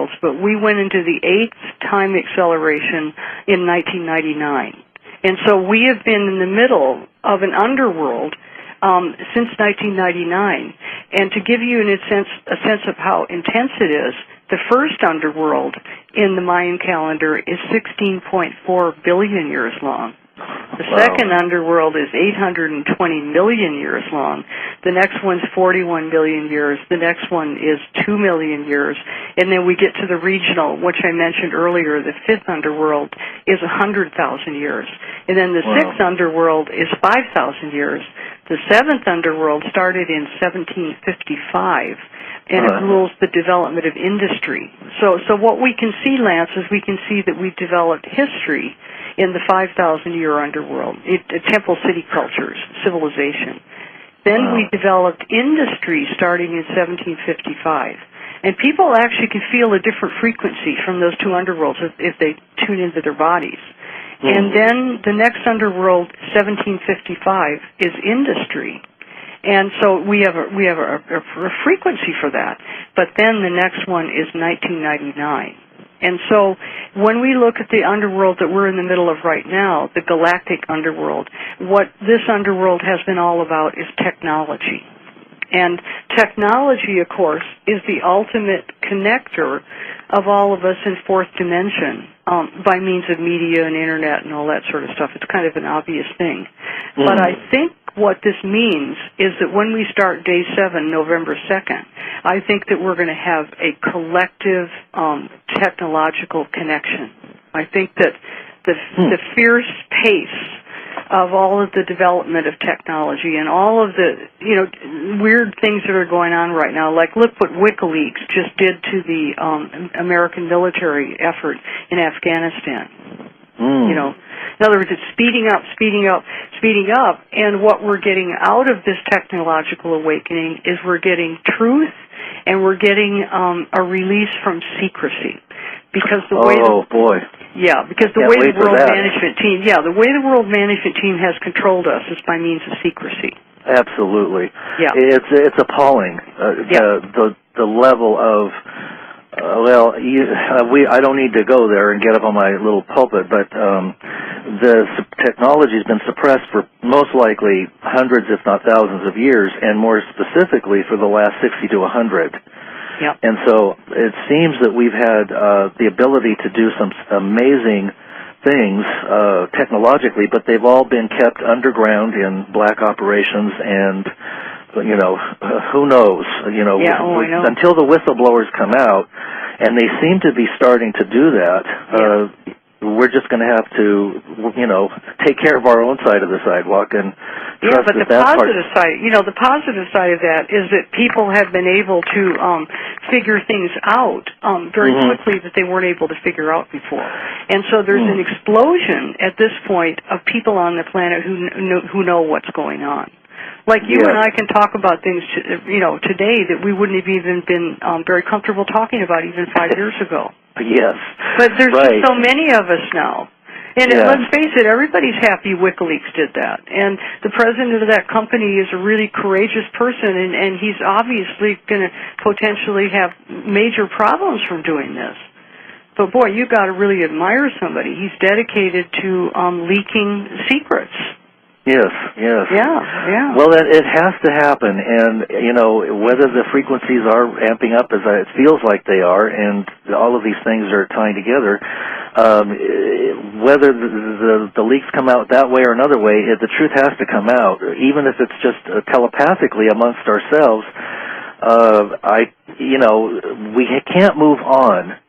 underworlds, but we went into the 8th time acceleration in 1999. And so we have been in the middle of an underworld since 1999. And to give you a sense of how intense it is, the first underworld in the Mayan calendar is 16.4 billion years long. The second underworld is 820 million years long. The next one's 41 billion years. The next one is 2 million years. And then we get to the regional, which I mentioned earlier. The 5th underworld is 100,000 years. And then the 6th underworld is 5,000 years. The 7th underworld started in 1755. And it rules the development of industry. So what we can see, Lance, is we can see that we've developed history in the 5,000-year underworld, temple city cultures, civilization. Then we developed industry starting in 1755. And people actually can feel a different frequency from those two underworlds if they tune into their bodies. And then the next underworld, 1755, is industry. And so we have a frequency for that. But then the next one is 1999. And so when we look at the underworld that we're in the middle of right now, the galactic underworld, what this underworld has been all about is technology. And technology, of course, is the ultimate connector of all of us in fourth dimension by means of media and internet and all that sort of stuff. It's kind of an obvious thing. But I think what this means is that when we start Day 7, November 2nd, I think that we're going to have a collective technological connection. I think that the fierce pace of all of the development of technology and all of the, weird things that are going on right now, like look what WikiLeaks just did to the American military effort in Afghanistan. In other words, it's speeding up, and what we're getting out of this technological awakening is we're getting truth and we're getting a release from secrecy. Because the way the way the world management team has controlled us is by means of secrecy. Absolutely. Yeah. It's appalling. The level of I don't need to go there and get up on my little pulpit, but the technology has been suppressed for most likely hundreds, if not thousands of years, and more specifically for the last 60 to 100. Yep. And so it seems that we've had the ability to do some amazing things technologically, but they've all been kept underground in black operations and, who knows, until the whistleblowers come out, and they seem to be starting to do that. We're just going to have to, take care of our own side of the sidewalk and trust but the positive side of that is that people have been able to figure things out very quickly that they weren't able to figure out before. And so there's an explosion at this point of people on the planet who know what's going on. Like you and I can talk about things, today that we wouldn't have even been very comfortable talking about even 5 years ago. Yes. But there's just so many of us now. And let's face it, everybody's happy WikiLeaks did that. And the president of that company is a really courageous person, and he's obviously going to potentially have major problems from doing this. But, boy, you've got to really admire somebody. He's dedicated to leaking secrets. Yes. Yeah. Well, it has to happen, and whether the frequencies are amping up as it feels like they are, and all of these things are tying together. Whether the leaks come out that way or another way, the truth has to come out, even if it's just telepathically amongst ourselves. We can't move on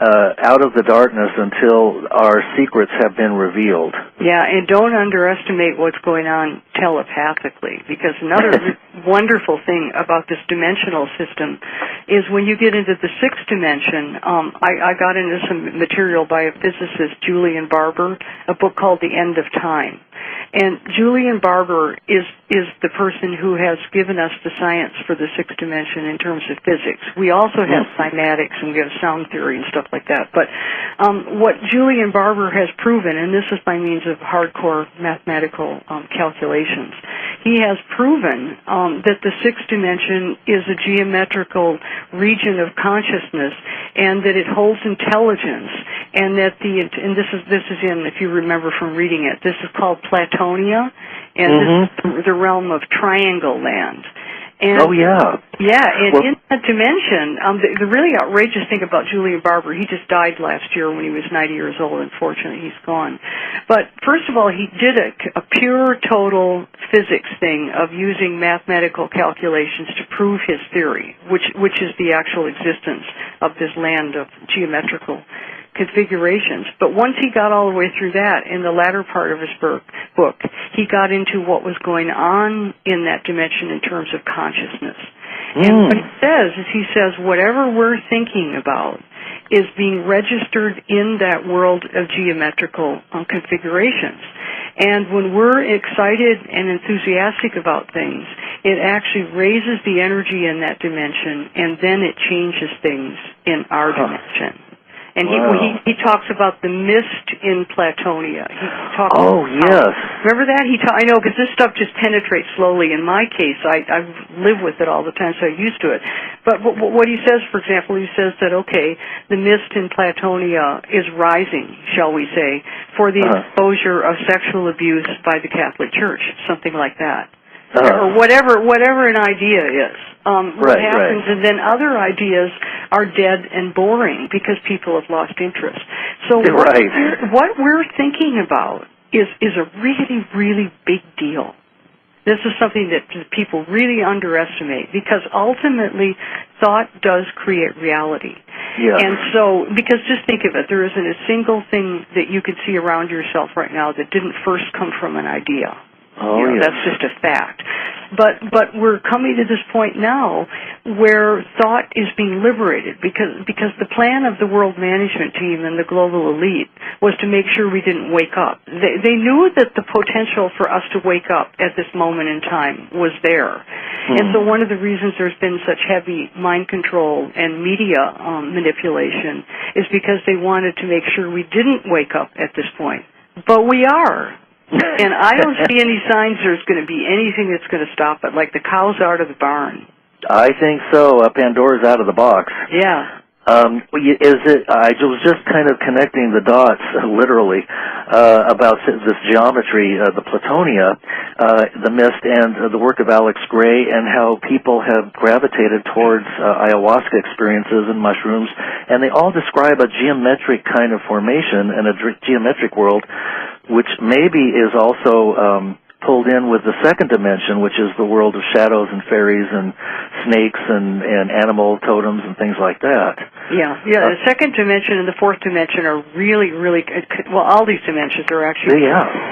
out of the darkness until our secrets have been revealed. Yeah, and don't underestimate what's going on telepathically, because another wonderful thing about this dimensional system is when you get into the sixth dimension, I got into some material by a physicist, Julian Barber, a book called The End of Time. And Julian Barber is the person who has given us the science for the sixth dimension in terms of physics. We also have cymatics and we have sound theory and stuff like that. But what Julian Barber has proven, and this is by means of hardcore mathematical calculations, he has proven that the sixth dimension is a geometrical region of consciousness, and that it holds intelligence, and that this is in, if you remember from reading it, this is called Platonia, and this is the realm of triangle land. And, and in that dimension, the really outrageous thing about Julian Barber, he just died last year when he was 90 years old. Unfortunately, he's gone. But first of all, he did a pure, total physics thing of using mathematical calculations to prove his theory, which is the actual existence of this land of geometrical configurations. But once he got all the way through that, in the latter part of his book, he got into what was going on in that dimension in terms of consciousness. And what he says, whatever we're thinking about is being registered in that world of geometrical configurations. And when we're excited and enthusiastic about things, it actually raises the energy in that dimension, and then it changes things in our dimension. And he talks about the mist in Platonia. He talks remember that? I know, because this stuff just penetrates slowly. In my case, I live with it all the time, so I'm used to it. But what he says, for example, he says that, okay, the mist in Platonia is rising, shall we say, for the exposure of sexual abuse by the Catholic Church, something like that. Or whatever an idea is. What happens, and then other ideas are dead and boring because people have lost interest. So what we're thinking about is a really, really big deal. This is something that people really underestimate, because ultimately thought does create reality. Yeah. And so, because just think of it, there isn't a single thing that you could see around yourself right now that didn't first come from an idea. That's just a fact. But we're coming to this point now where thought is being liberated, because the plan of the world management team and the global elite was to make sure we didn't wake up. They knew that the potential for us to wake up at this moment in time was there. And so one of the reasons there's been such heavy mind control and media manipulation is because they wanted to make sure we didn't wake up at this point. But we are. And I don't see any signs there's going to be anything that's going to stop it, like the cow's out of the barn. I think so. Pandora's out of the box. Yeah. I was just kind of connecting the dots, literally, about this geometry, the Platonia, the mist, and the work of Alex Gray, and how people have gravitated towards ayahuasca experiences and mushrooms, and they all describe a geometric kind of formation and a geometric world, which maybe is also pulled in with the second dimension, which is the world of shadows and fairies and snakes and animal totems and things like that. Yeah. The second dimension and the fourth dimension are really, really, well, all these dimensions are actually,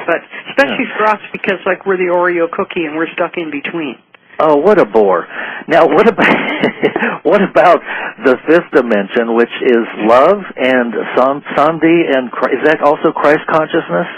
but especially for us, because like we're the Oreo cookie and we're stuck in between. Oh, what a bore. Now, what about the fifth dimension, which is love and Sandhi, and is that also Christ consciousness?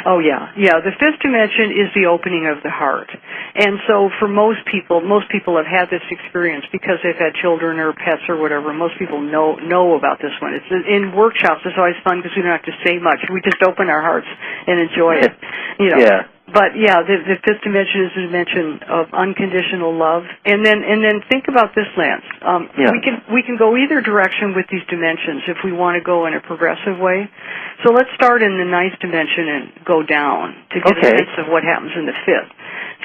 Oh, yeah. The fifth dimension is the opening of the heart. And so for most people have had this experience because they've had children or pets or whatever. Most people know about this one. It's in workshops. It's always fun because we don't have to say much. We just open our hearts and enjoy it. Yeah. But yeah, the fifth dimension is a dimension of unconditional love. And then think about this, Lance. We can go either direction with these dimensions if we want to go in a progressive way. So let's start in the ninth dimension and go down to get a sense of what happens in the fifth.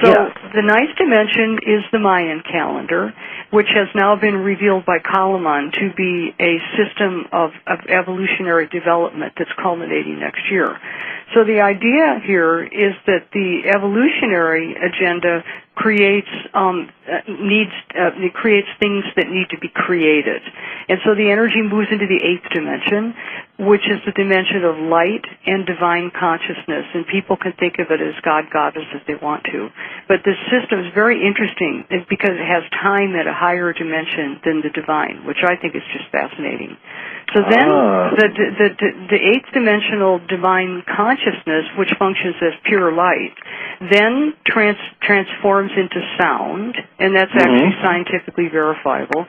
So the ninth dimension is the Mayan calendar, which has now been revealed by Kalaman to be a system of evolutionary development that's culminating next year. So the idea here is that the evolutionary agenda creates creates things that need to be created. And so the energy moves into the eighth dimension, which is the dimension of light and divine consciousness. And people can think of it as God, goddess if they want to. But this system is very interesting because it has time at a higher dimension than the divine, which I think is just fascinating. So then the eighth dimensional divine consciousness, which functions as pure light, then transforms into sound, and that's actually scientifically verifiable.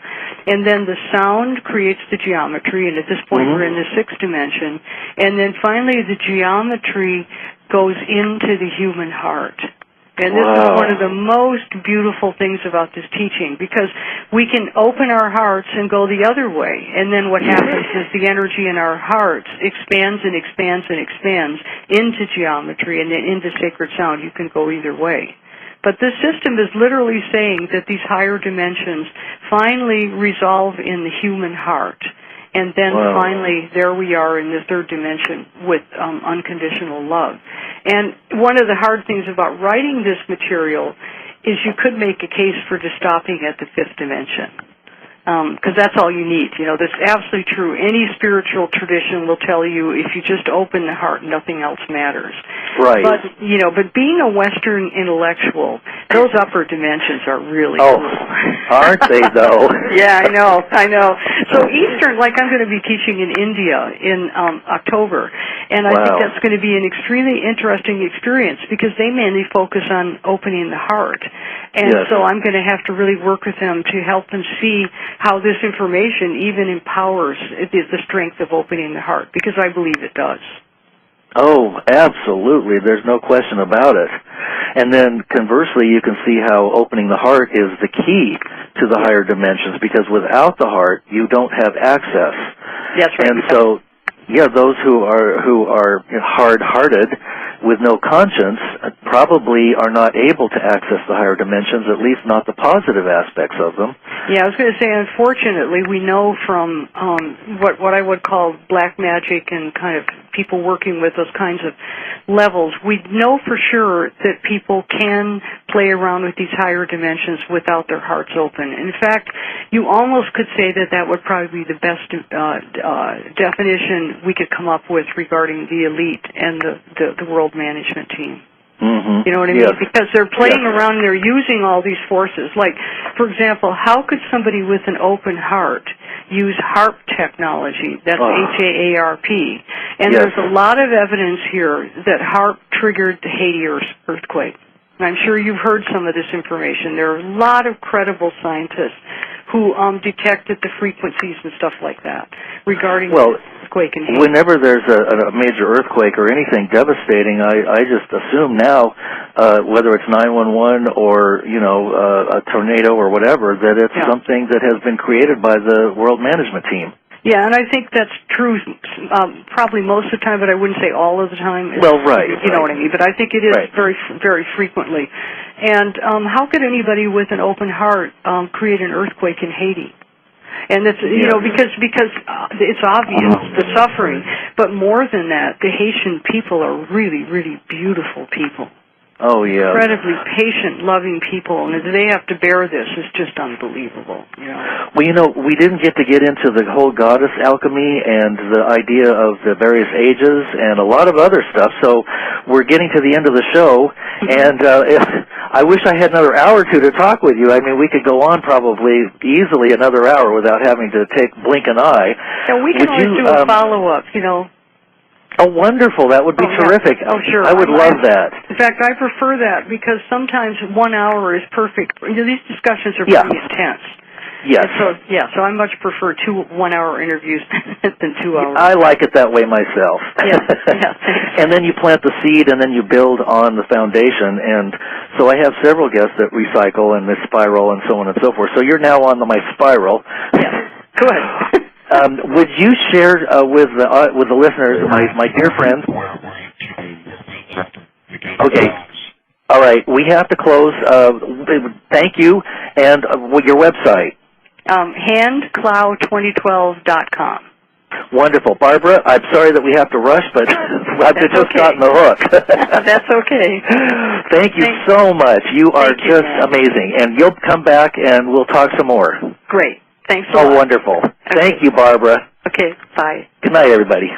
And then the sound creates the geometry, and at this point we're in the sixth dimension. And then finally the geometry goes into the human heart. And this is one of the most beautiful things about this teaching, because we can open our hearts and go the other way. And then what happens is the energy in our hearts expands and expands and expands into geometry and then into sacred sound. You can go either way. But this system is literally saying that these higher dimensions finally resolve in the human heart. And then finally, there we are in the third dimension with unconditional love. And one of the hard things about writing this material is you could make a case for just stopping at the fifth dimension. Because that's all you need. You know, that's absolutely true. Any spiritual tradition will tell you if you just open the heart, nothing else matters. Right. But, you know, but being a Western intellectual, those upper dimensions are really cool. Aren't they, though? Yeah, I know. So Eastern, like I'm going to be teaching in India in October, and I think that's going to be an extremely interesting experience because they mainly focus on opening the heart. And so I'm going to have to really work with them to help them see how this information even empowers the strength of opening the heart, because I believe it does. Oh, absolutely. There's no question about it. And then conversely, you can see how opening the heart is the key to the higher dimensions, because without the heart, you don't have access. That's right. And so, those who are hard-hearted with no conscience probably are not able to access the higher dimensions, at least not the positive aspects of them. Yeah, I was going to say, unfortunately, we know from what I would call black magic and kind of people working with those kinds of levels, we know for sure that people can play around with these higher dimensions without their hearts open. In fact, you almost could say that that would probably be the best definition we could come up with regarding the elite and the world management team. Mm-hmm. You know what I mean? Because they're playing around and they're using all these forces. Like, for example, how could somebody with an open heart use HAARP technology? That's HAARP. And there's a lot of evidence here that HAARP triggered the Haiti earthquake. And I'm sure you've heard some of this information. There are a lot of credible scientists who detected the frequencies and stuff like that regarding the earthquake in Haiti. Whenever there's a major earthquake or anything devastating, I just assume now, whether it's 911 or, a tornado or whatever, that it's something that has been created by the world management team. Yeah, and I think that's true probably most of the time, but I wouldn't say all of the time. You know what I mean, but I think it is very, very frequently. And how could anybody with an open heart create an earthquake in Haiti? And it's, because it's obvious, the suffering. But more than that, the Haitian people are really, really beautiful people. Oh, yeah. Incredibly patient, loving people, and they have to bear this. It's just unbelievable. Well, we didn't get into the whole goddess alchemy and the idea of the various ages and a lot of other stuff, so we're getting to the end of the show, and I wish I had another hour or two to talk with you. I mean, we could go on probably easily another hour without having to blink an eye. And we can always do a follow-up, Oh, wonderful. That would be terrific. Oh, sure. I would love that. In fact, I prefer that because sometimes 1 hour is perfect. These discussions are pretty intense. Yes. So I much prefer 2 1-hour interviews than 2 hours. I like it that way myself. And then you plant the seed and then you build on the foundation. And so I have several guests that recycle and this spiral and so on and so forth. So you're now on my spiral. Yeah. Good. Would you share with the listeners, my dear friends? Okay. All right. We have to close. Thank you. And your website? handclow2012.com. Wonderful. Barbara, I'm sorry that we have to rush, but I've just gotten the hook. That's okay. Thank you so much. You are just amazing. And you'll come back and we'll talk some more. Great. Thanks a lot. Oh, wonderful. Okay. Thank you, Barbara. Okay, bye. Good night, everybody.